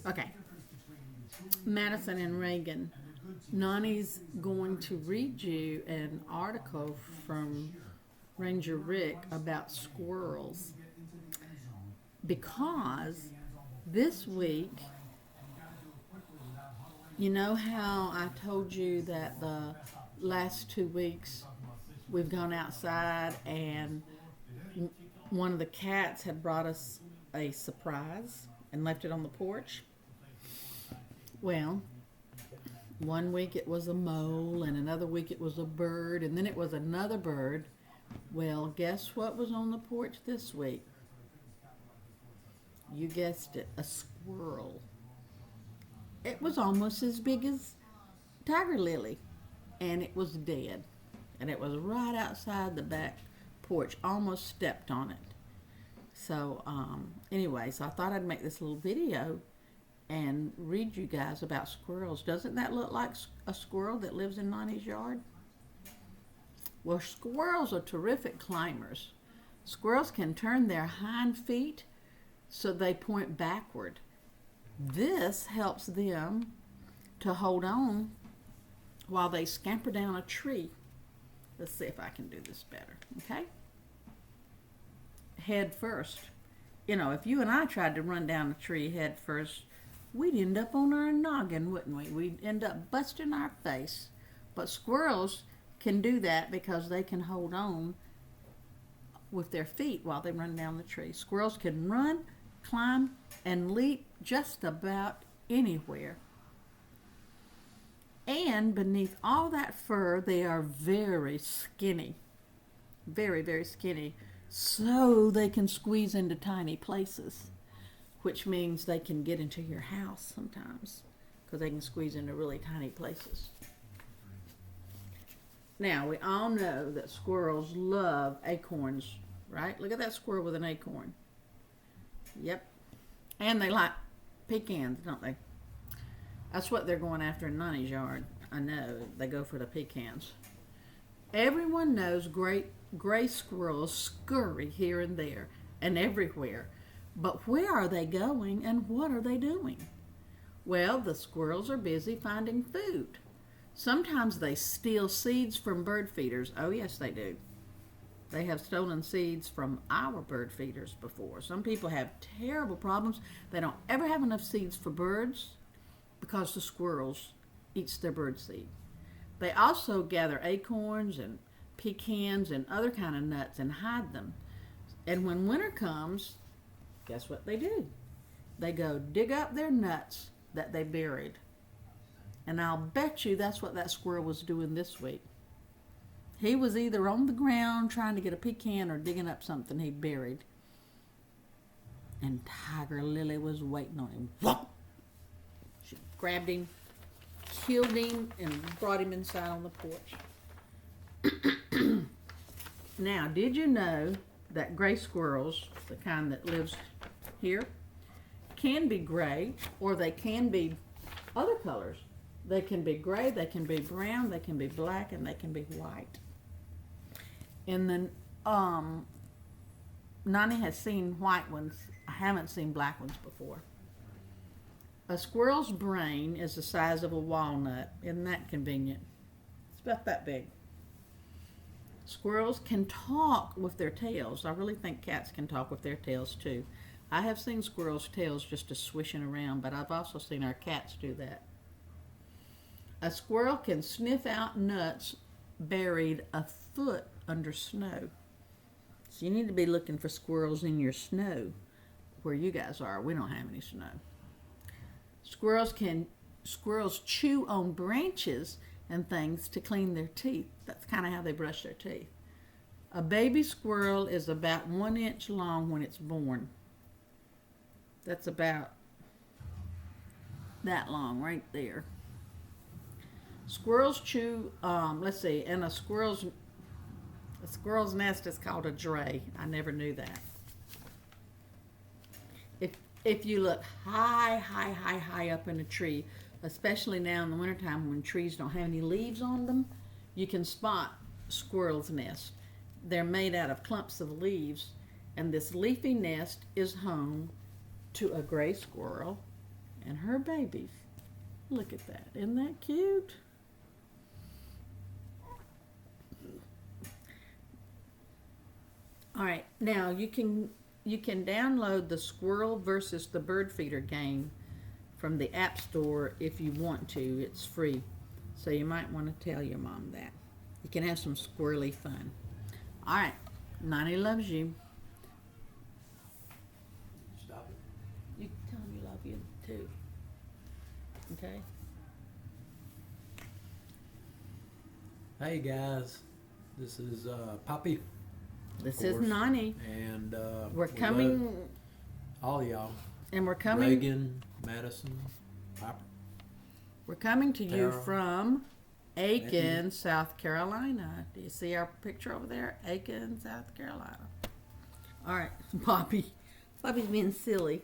Okay, Madison and Reagan. Nonnie's going to read you an article from Ranger Rick about squirrels because this week, you know how I told you that the last 2 weeks we've gone outside and one of the cats had brought us a surprise and left it on the porch? Well, one week it was a mole, and another week it was a bird, and then it was another bird. Well, guess what was on the porch this week? You guessed it, a squirrel. It was almost as big as Tiger Lily, and it was dead. And it was right outside the back porch, almost stepped on it. So, anyways, I thought I'd make this little video and read you guys about squirrels. Doesn't that look like a squirrel that lives in Nonnie's yard? Well, squirrels are terrific climbers. Squirrels can turn their hind feet so they point backward. This helps them to hold on while they scamper down a tree. Let's see if I can do this better, okay? Head first. You know, if you and I tried to run down a tree head first, we'd end up on our noggin, wouldn't we? We'd end up busting our face. But squirrels can do that because they can hold on with their feet while they run down the tree. Squirrels can run, climb, and leap just about anywhere. And beneath all that fur, they are very skinny. Very, very skinny. So they can squeeze into tiny places, which means they can get into your house sometimes because they can squeeze into really tiny places. Now, we all know that squirrels love acorns, right? Look at that squirrel with an acorn. Yep. And they like pecans, don't they? That's what they're going after in Nonnie's yard. I know. They go for the pecans. Everyone knows gray squirrels scurry here and there and everywhere. But where are they going and what are they doing? Well, the squirrels are busy finding food. Sometimes they steal seeds from bird feeders. Oh, yes, they do. They have stolen seeds from our bird feeders before. Some people have terrible problems. They don't ever have enough seeds for birds because the squirrels eats their bird seed. They also gather acorns and pecans and other kind of nuts and hide them. And when winter comes, guess what they do? They go dig up their nuts that they buried. And I'll bet you that's what that squirrel was doing this week. He was either on the ground trying to get a pecan or digging up something he buried. And Tiger Lily was waiting on him. Whoop! She grabbed him, killed him, and brought him inside on the porch. Now, did you know that gray squirrels, the kind that lives here, can be gray or they can be other colors? They can be gray, they can be brown, they can be black, and they can be white. And then Nonnie has seen white ones. I haven't seen black ones before. A squirrel's brain is the size of a walnut. Isn't that convenient? It's about that big. Squirrels can talk with their tails. I really think cats can talk with their tails too. I have seen squirrels' tails just a swishing around, but I've also seen our cats do that. A squirrel can sniff out nuts buried a foot under snow. So you need to be looking for squirrels in your snow where you guys are. We don't have any snow. Squirrels chew on branches and things to clean their teeth. That's kind of how they brush their teeth. A baby squirrel is about 1 inch long when it's born. That's about that long right there. Squirrels chew, let's see, and a squirrel's nest is called a dray. I never knew that. If you look high up in a tree, especially now in the wintertime when trees don't have any leaves on them, you can spot squirrel's nest. They're made out of clumps of leaves, and this leafy nest is home to a gray squirrel and her babies. Look at that. Isn't that cute? All right, now you can download the Squirrel versus the Bird Feeder game from the App Store if you want to. It's free, so you might want to tell your mom that. You can have some squirrely fun. All right, Nonnie loves you. Stop it. You tell him you love you too. Okay. Hey guys, this is Poppy. This Of is course. Nonnie. And We're we coming, love all y'all. and we're coming. Reagan, Madison, Piper. We're coming to you Tara. from Aiken, Aiken. South Carolina. Do you see our picture over there? Aiken, South Carolina. All right, Poppy. Poppy's being silly.